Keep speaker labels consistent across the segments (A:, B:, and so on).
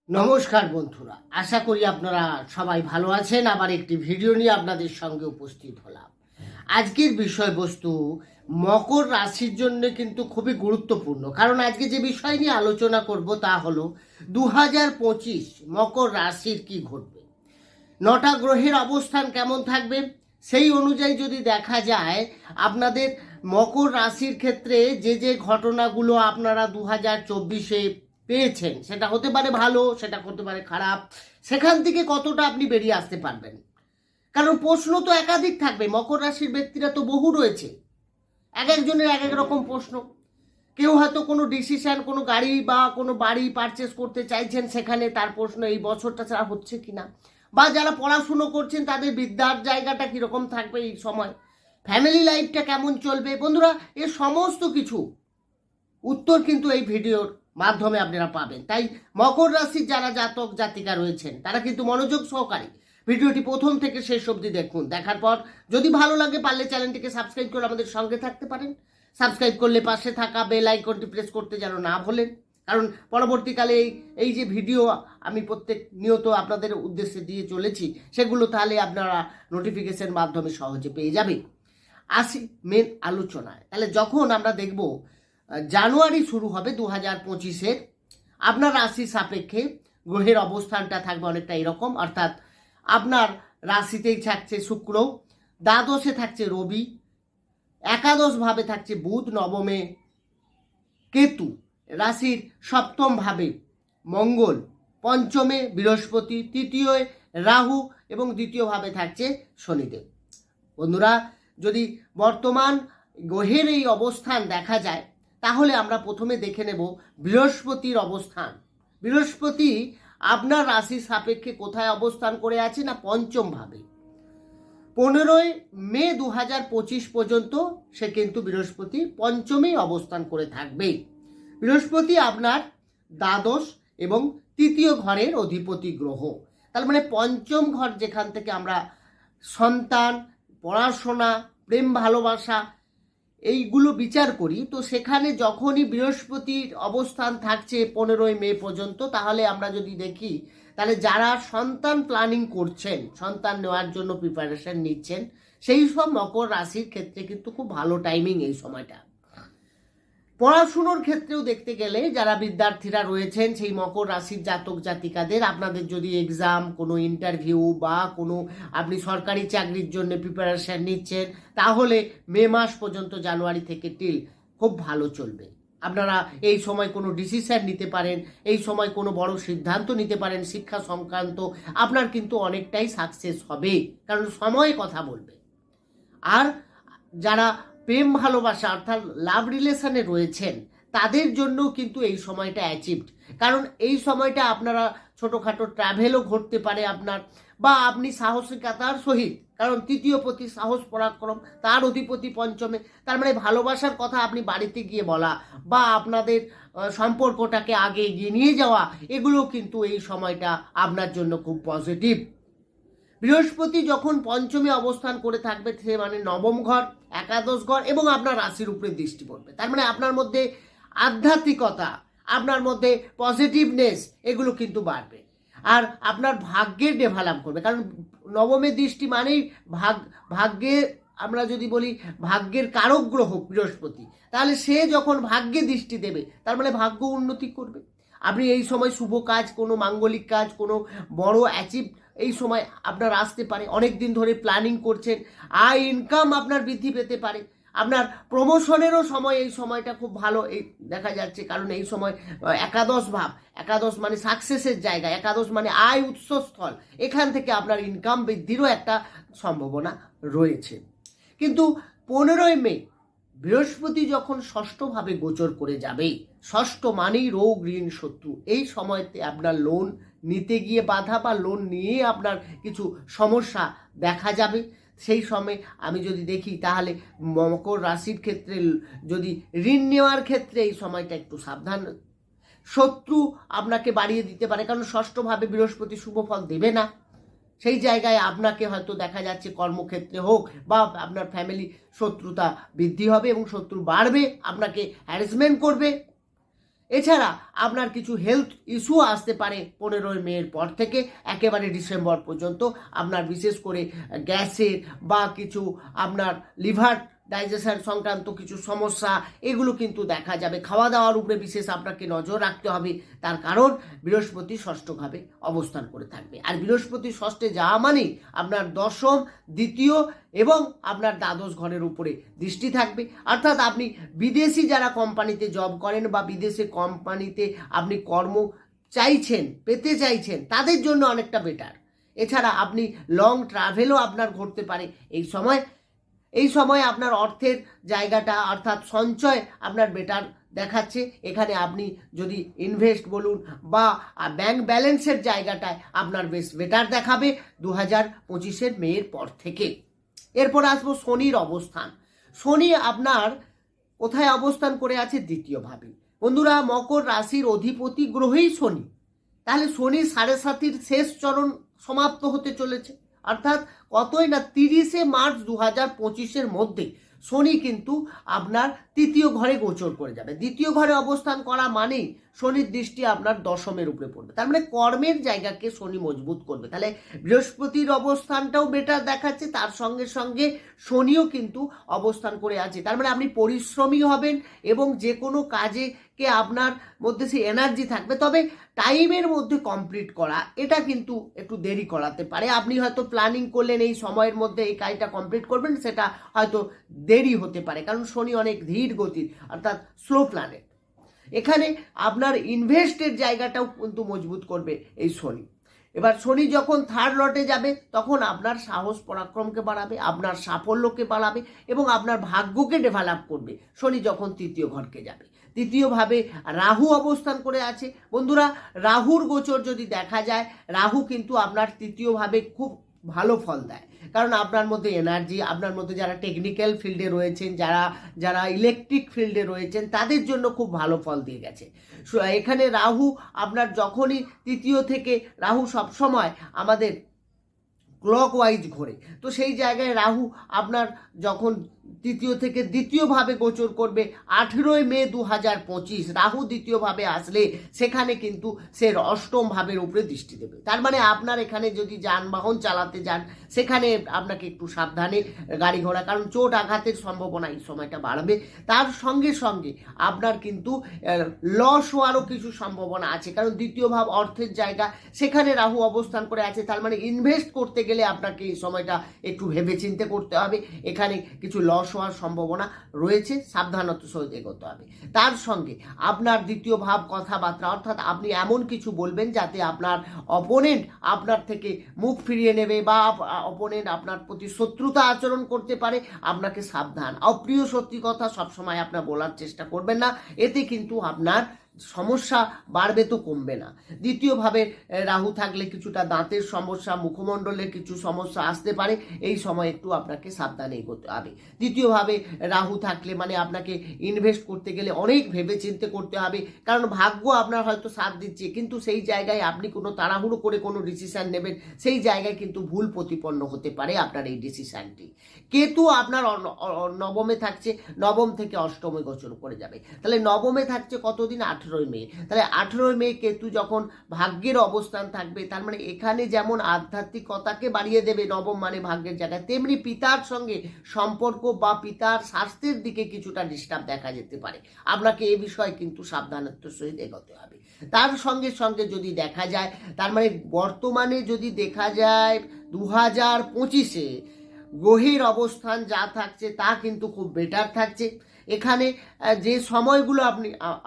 A: নমস্কার বন্ধুরা, আশা করি আপনারা সবাই ভালো আছেন। আবার একটি ভিডিও নিয়ে আপনাদের সঙ্গে উপস্থিত হলাম। আজকের বিষয়বস্তু মকর রাশির জন্য কিন্তু খুবই গুরুত্বপূর্ণ, কারণ আজকে যে বিষয় নিয়ে আলোচনা করব তা হলো 2025 মকর রাশির কি ঘটবে, 9টা গ্রহের অবস্থান কেমন থাকবে, সেই অনুযায়ী যদি দেখা যায় আপনাদের মকর রাশির ক্ষেত্রে যে যে ঘটনাগুলো আপনারা 2024-এ পেয়েছেন, সেটা হতে পারে ভালো, সেটা হতে পারে খারাপ, সেখান থেকে কতটা আপনি বেরিয়ে আসতে পারবেন। কারণ প্রশ্ন তো একাধিক থাকবে, মকর রাশির ব্যক্তিরা তো বহু রয়েছে, এক একজনের এক এক রকম প্রশ্ন। কেউ হয়তো কোনো ডিসিশন, কোনো গাড়ি বা কোনো বাড়ি পারচেস করতে চাইছেন, সেখানে তার প্রশ্ন এই বছরটা ছাড়া হচ্ছে কিনা, বা যারা পড়াশুনো করছেন তাদের বিদ্যার জায়গাটা কীরকম থাকবে এই সময়, ফ্যামিলি লাইফটা কেমন চলবে। বন্ধুরা, এ সমস্ত কিছু উত্তর কিন্তু এই ভিডিওর মাধ্যমে আপনারা পাবেন। তাই মকর রাশির যারা জাতক জাতিকা রয়েছেন তারা কিন্তু মনোযোগ সহকারে ভিডিওটি প্রথম থেকে শেষ অবধি দেখুন। দেখার পর যদি ভালো লাগে পারলে চ্যানেলটিকে সাবস্ক্রাইব করে আমাদের সঙ্গে থাকতে পারেন। সাবস্ক্রাইব করলে পাশে থাকা বেল আইকনটি প্রেস করতে যেন না ভোলেন, কারণ পরবর্তীকালে এই যে ভিডিও আমি প্রত্যেক নিয়ত আপনাদের উদ্দেশ্যে দিয়ে চলেছি, সেগুলো তাহলে আপনারা নোটিফিকেশন মাধ্যমে সহজে পেয়ে যাবেন। আসি মেন আলোচনায়। তাহলে যখন আমরা দেখব জানুয়ারি শুরু হবে 2025-এর, আপনার রাশি সাপেক্ষে গ্রহের অবস্থানটা থাকবে অনেকটা এরকম। অর্থাৎ আপনার রাশিতেই থাকছে শুক্র, দ্বাদশে থাকছে রবি, একাদশ ভাবে থাকছে বুধ, নবমে কেতু, রাশির সপ্তম ভাবে মঙ্গল, পঞ্চমে বৃহস্পতি, তৃতীয় রাহু এবং দ্বিতীয় ভাবে থাকছে শনিদেব। বন্ধুরা, যদি বর্তমান গ্রহের এই অবস্থান দেখা যায়, তাহলে আমরা প্রথমে দেখে নেব বৃহস্পতির অবস্থান। বৃহস্পতি আপনার রাশি সাপেক্ষে কোথায় অবস্থান করে আছে না পঞ্চম ভাবে। 15ই মে 2025 পর্যন্ত সে কিন্তু বৃহস্পতি পঞ্চমেই অবস্থান করে থাকবে। বৃহস্পতি আপনার দ্বাদশ এবং তৃতীয় ঘরের অধিপতি গ্রহ। তার মানে পঞ্চম ঘর, যেখান থেকে আমরা সন্তান, পড়াশোনা, প্রেম ভালোবাসা এইগুলো বিচার করি, তো সেখানে যখনই বৃহস্পতির অবস্থান থাকছে 15ই মে পর্যন্ত, তাহলে আমরা যদি দেখি, তাহলে যারা সন্তান প্ল্যানিং করছেন, সন্তান নেওয়ার জন্য প্রিপারেশন নিচ্ছেন, সেই সব মকর রাশির ক্ষেত্রে কিন্তু খুব ভালো টাইমিং এই সময়টা। পড়াশুনোর ক্ষেত্রেও দেখতে গেলে যারা বিদ্যার্থীরা রয়েছেন সেই মকর রাশির জাতক জাতিকাদের, আপনাদের যদি এক্সাম, কোনো ইন্টারভিউ বা কোনো আপনি সরকারি চাকরির জন্য প্রিপারেশন নিচ্ছেন, তাহলে মে মাস পর্যন্ত, জানুয়ারি থেকে টিল খুব ভালো চলবে। আপনারা এই সময় কোনো ডিসিশন নিতে পারেন, এই সময় কোনো বড় সিদ্ধান্ত নিতে পারেন শিক্ষা সংক্রান্ত, আপনার কিন্তু অনেকটাই সাকসেস হবে, কারণ সময় কথা বলবে। আর যারা প্রেম ভালোবাসা অর্থাৎ লাভ রিলেশনে রয়েছেন, তাদের জন্য কিন্তু এই সময়টা অ্যাচিভড, কারণ এই সময়টা আপনারা ছোটোখাটো ট্রাভেলও ঘটতে পারে আপনার, বা আপনি সাহসিকতার সহিত, কারণ তৃতীয় পতি সাহস পরাক্রম, তার অধিপতি পঞ্চমে, তার মানে ভালোবাসার কথা আপনি বাড়িতে গিয়ে বলা বা আপনাদের সম্পর্কটাকে আগে এগিয়ে নিয়ে যাওয়া, এগুলো কিন্তু এই সময়টা আপনার জন্য খুব পজিটিভ। বৃহস্পতি যখন পঞ্চমে অবস্থান করে থাকবে, সে মানে নবম ঘর, একাদশ ঘর এবং আপনার রাশির উপরে দৃষ্টি পড়বে। তার মানে আপনার মধ্যে আধ্যাত্মিকতা, আপনার মধ্যে পজিটিভনেস, এগুলো কিন্তু বাড়বে। আর আপনার ভাগ্যের ডেভেলপ করবে, কারণ নবমের দৃষ্টি মানেই ভাগ্যে, আমরা যদি বলি ভাগ্যের কারক গ্রহ বৃহস্পতি, তাহলে সে যখন ভাগ্যে দৃষ্টি দেবে, তার মানে ভাগ্য উন্নতি করবে। আপনি এই সময় শুভ কাজ, কোনো মাঙ্গলিক কাজ, কোনো বড় অ্যাচিভ এই সময় আপনার আসতে পারে। অনেক দিন ধরে প্ল্যানিং করছেন, আয় ইনকাম আপনার বৃদ্ধি পেতে পারে। আপনার প্রমোশনেরও সময়, এই সময়টা খুব ভালো এই দেখা যাচ্ছে, কারণ এই সময় একাদশ ভাব, একাদশ মানে সাকসেসের জায়গা, একাদশ মানে আয় উৎসস্থল, এখান থেকে আপনার ইনকাম বৃদ্ধিরও একটা সম্ভাবনা রয়েছে। কিন্তু 15ই মে বৃহস্পতি যখন ষষ্ঠভাবে গোচর করে যাবে, ষষ্ঠ মানেই রোগ, ঋণ, শত্রু, এই সময়তে আপনার লোন নিতে গিয়ে বাধা বা লোন নিয়ে আপনার কিছু সমস্যা দেখা যাবে। সেই সময় আমি যদি দেখি, তাহলে মকর রাশির ক্ষেত্রে যদি ঋণ নেওয়ার ক্ষেত্রে এই সময়টা একটু সাবধান। শত্রু আপনাকে বাড়িয়ে দিতে পারে, কারণ ষষ্ঠভাবে বৃহস্পতি শুভ ফল দেবে না। সেই জায়গায় আপনাকে হয়তো দেখা যাচ্ছে কর্মক্ষেত্রে হোক বা আপনার ফ্যামিলি শত্রুতা বৃদ্ধি হবে এবং শত্রু বাড়বে, আপনাকে হ্যারাসমেন্ট করবে। এছাড়া আপনার কিছু হেলথ ইস্যু আসতে পারে 15 মের পর থেকে একেবারে ডিসেম্বর পর্যন্ত। আপনার বিশেষ করে গ্যাসের বা কিছু আপনার লিভার ডাইজেশন সংক্রান্ত কিছু সমস্যা এগুলো কিন্তু দেখা যাবে। খাওয়া দাওয়ার উপরে বিশেষ আপনাকে নজর রাখতে হবে, তার কারণ বৃহস্পতি ষষ্ঠভাবে অবস্থান করে থাকবে। আর বৃহস্পতি ষষ্ঠে যাওয়া মানেই আপনার দশম, দ্বিতীয় এবং আপনার দ্বাদশ ঘরের উপরে দৃষ্টি থাকবে। অর্থাৎ আপনি বিদেশি যারা কোম্পানিতে জব করেন বা বিদেশে কোম্পানিতে আপনি কর্ম চাইছেন, পেতে চাইছেন, তাদের জন্য অনেকটা বেটার। এছাড়া আপনি লং ট্রাভেলও আপনার ঘটতে পারে এই সময় আপনার অর্থের জায়গাটা অর্থাৎ সঞ্চয় আপনার বেটার দেখাচ্ছে। এখানে আপনি যদি ইনভেস্ট বলুন বা ব্যাংক ব্যালেন্সের জায়গাটায় আপনার বেশ বেটার দেখাবে 2025 মের পর থেকে। এরপর আসবো শনির অবস্থান। শনি আপনার কোথায় অবস্থান করে আছে? দ্বিতীয়ভাবে। বন্ধুরা, মকর রাশির অধিপতি গ্রহই শনি। তাহলে শনি 7.5 শেষ চরণ সমাপ্ত হতে চলেছে, অর্থাৎ কতই না 30 মার্চ 2025 মধ্যে শনি কিন্তু আপনার তৃতীয় ঘরে গোচর করে যাবে। দ্বিতীয় ঘরে অবস্থান করা মানেই শনির দৃষ্টি আপনার দশমের উপরে পড়বে, তার মানে কর্মের জায়গাকে শনি মজবুত করবে। তাহলে বৃহস্পতির অবস্থানটাও বেটার দেখাচ্ছে, তার সঙ্গে সঙ্গে শনিও কিন্তু অবস্থান করে আছে। তার মানে আপনি পরিশ্রমী হবেন এবং যে কোনো কাজে কে আপনার মধ্যে সেই এনার্জি থাকবে, তবে টাইমের মধ্যে কমপ্লিট করা এটা কিন্তু একটু দেরি করাতে পারে। আপনি হয়তো প্ল্যানিং করলেন এই সময়ের মধ্যে এই কাজটা কমপ্লিট করবেন, সেটা হয়তো দেরি হতে পারে, কারণ শনি অনেক ধীর গতির অর্থাৎ স্লো প্ল্যানেট। এখানে আপনার ইনভেস্টের জায়গাটাও কিন্তু মজবুত করবে এই শনি। এবার শনি যখন থার্ড লটে যাবে তখন আপনার সাহস পরাক্রমকে বাড়াবে, আপনার সাফল্যকে বাড়াবে এবং আপনার ভাগ্যকে ডেভেলপ করবে। শনি যখন তৃতীয় ঘরকে যাবে। তৃতীয়ভাবে রাহু অবস্থান করে আছে। বন্ধুরা, রাহুর গোচর যদি দেখা যায়, রাহু কিন্তু আপনার তৃতীয়ভাবে খুব ভালো ফল দেয়, কারণ আপনার মধ্যে এনার্জি, আপনার মধ্যে যারা টেকনিক্যাল ফিল্ডে রয়েছেন, যারা ইলেকট্রিক ফিল্ডে রয়েছেন, তাদের জন্য খুব ভালো ফল দিয়ে গেছে। এখানে রাহু আপনার যখনই তৃতীয় থেকে, রাহু সবসময় আমাদের ক্লকওয়াইজ ঘোরে, তো সেই জায়গায় রাহু আপনার যখন তৃতীয় থেকে দ্বিতীয়ভাবে গোচর করবে 18 মে 2025, রাহু দ্বিতীয়ভাবে আসলে সেখানে কিন্তু সে অষ্টম ভাবের উপরে দৃষ্টি দেবে। তার মানে আপনার এখানে যদি যানবাহন চালাতে যান সেখানে আপনাকে একটু সাবধানে গাড়ি ঘোড়া, কারণ চোট আঘাতের সম্ভাবনা এই সময়টা বাড়বে। তার সঙ্গে সঙ্গে আপনার কিন্তু লস হওয়ারও কিছু সম্ভাবনা আছে, কারণ দ্বিতীয় ভাব অর্থের জায়গা, সেখানে রাহু অবস্থান করে আছে। তার মানে ইনভেস্ট করতে গেলে আপনাকে এই সময়টা একটু ভেবে চিন্তে করতে হবে, এখানে কিছু লস হওয়ার সম্ভাবনা রয়েছে, সাবধানতার সহিত এগোতে হবে। তার সঙ্গে আপনার দ্বিতীয় ভাব কথাবার্তা, অর্থাৎ আপনি এমন কিছু বলবেন যাতে আপনার অপোনেন্ট আপনার থেকে মুখ ফিরিয়ে নেবে বা অপোনেন্ট আপনার প্রতি শত্রুতা আচরণ করতে পারে। আপনাকে সাবধান, অপ্রিয় সত্যি কথা সবসময় আপনার বলার চেষ্টা করবেন না, এতে কিন্তু আপনার সমস্যা বাড়বে তো কমবে না। দ্বিতীয়ভাবে রাহু থাকলে কিছুটা দাঁতের সমস্যা, মুখমণ্ডলে কিছু সমস্যা আসতে পারে, এই সময় একটু আপনাকে সাবধানে এগোতে হবে। দ্বিতীয়ভাবে রাহু থাকলে মানে আপনাকে ইনভেস্ট করতে গেলে অনেক ভেবে চিন্তে করতে হবে, কারণ ভাগ্য আপনার হয়তো সাথ দিচ্ছে, কিন্তু সেই জায়গায় আপনি কোনো তাড়াহুড়ো করে কোনো ডিসিশন নেবেন, সেই জায়গায় কিন্তু ভুল প্রতিপন্ন হতে পারে আপনার এই ডিসিশনটি। কেতু আপনার নবমে থাকছে, নবম থেকে অষ্টমে গোচর করে যাবে। তাহলে নবমে থাকছে কতদিন? 18 মে। তাহলে 18 মে কেতু যখন ভাগ্যের অবস্থান থাকবে, তার মানে এখানে যেমন আধ্যাত্মিকতাকে বাড়িয়ে দেবে নবম মানে ভাগ্যের জায়গায়, তেমনি পিতার সঙ্গে সম্পর্ক বা পিতার স্বাস্থ্যের দিকে কিছুটা ডিস্টার্ব দেখা যেতে পারে। আপনাকে এই বিষয়ে কিন্তু সাবধানতার সহিত এগোতে হবে। তার সঙ্গে সঙ্গে যদি দেখা যায়, তার মানে বর্তমানে যদি দেখা যায় 2025-এ গ্রহের অবস্থান যা থাকছে তা কিন্তু খুব বেটার থাকছে। এখানে যে সময়গুলো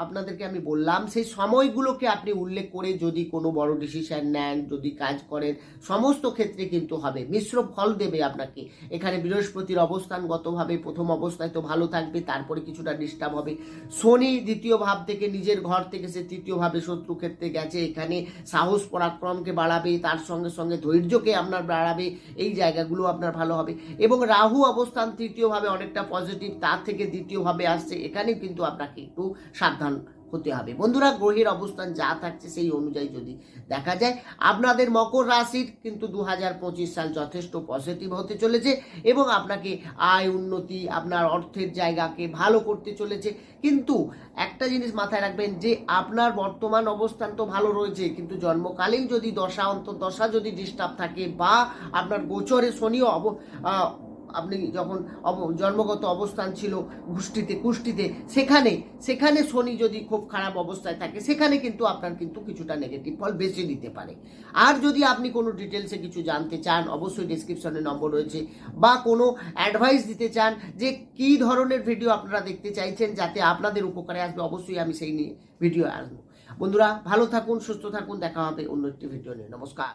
A: আপনাদেরকে আমি বললাম, সেই সময়গুলোকে আপনি উল্লেখ করে যদি কোনো বড় ডিসিশন নেন, যদি কাজ করেন, সমস্ত ক্ষেত্রে কিন্তু হবে, মিশ্র ফল দেবে আপনাকে। এখানে বৃহস্পতির অবস্থানগতভাবে প্রথম অবস্থায় তো ভালো থাকবে, তারপরে কিছুটা ডিস্টার্ব হবে। শনি দ্বিতীয় ভাব থেকে, নিজের ঘর থেকে সে তৃতীয় ভাবে শত্রু ক্ষেত্রে গেছে, এখানে সাহস পরাক্রমকে বাড়াবে, তার সঙ্গে সঙ্গে ধৈর্যকে আপনার বাড়াবে, এই জায়গাগুলো আপনার ভালো হবে। এবং রাহু অবস্থান তৃতীয় ভাবে অনেকটা পজিটিভ, তার থেকে দ্বিতীয় ভাবে আসছে, এখানে কিন্তু আপনাকে একটু সাবধান হতে হবে। বন্ধুরা, গ্রহের অবস্থান যা থাকছে সেই অনুযায়ী যদি দেখা যায়, আপনাদের মকর রাশির কিন্তু 2025 সাল যথেষ্ট পজিটিভ হতে চলেছে এবং আপনাকে আয় উন্নতি, আপনার অর্থের জায়গাকে ভালো করতে চলেছে। কিন্তু একটা জিনিস মাথায় রাখবেন যে আপনার বর্তমান অবস্থান তো ভালো রয়েছে, কিন্তু জন্মকালীন যদি দশা অন্তর্দশা যদি ডিস্টার্ব থাকে বা আপনার গোচরে শনিও আপনি যখন জন্মগত অবস্থান ছিল কুষ্টিতে সেখানে শনি যদি খুব খারাপ অবস্থায় থাকে, সেখানে কিন্তু আপনার কিন্তু কিছুটা নেগেটিভ ফল বেশি দিতে পারে। আর যদি আপনি কোনো ডিটেলসে কিছু জানতে চান, অবশ্যই ডেসক্রিপশনে নম্বর রয়েছে, বা কোনো অ্যাডভাইস দিতে চান যে কী ধরনের ভিডিও আপনারা দেখতে চাইছেন যাতে আপনাদের উপকারে আসবে, অবশ্যই আমি সেই নিয়ে ভিডিও আসবো। বন্ধুরা, ভালো থাকুন, সুস্থ থাকুন, দেখা হবে অন্য একটি ভিডিও নিয়ে। নমস্কার।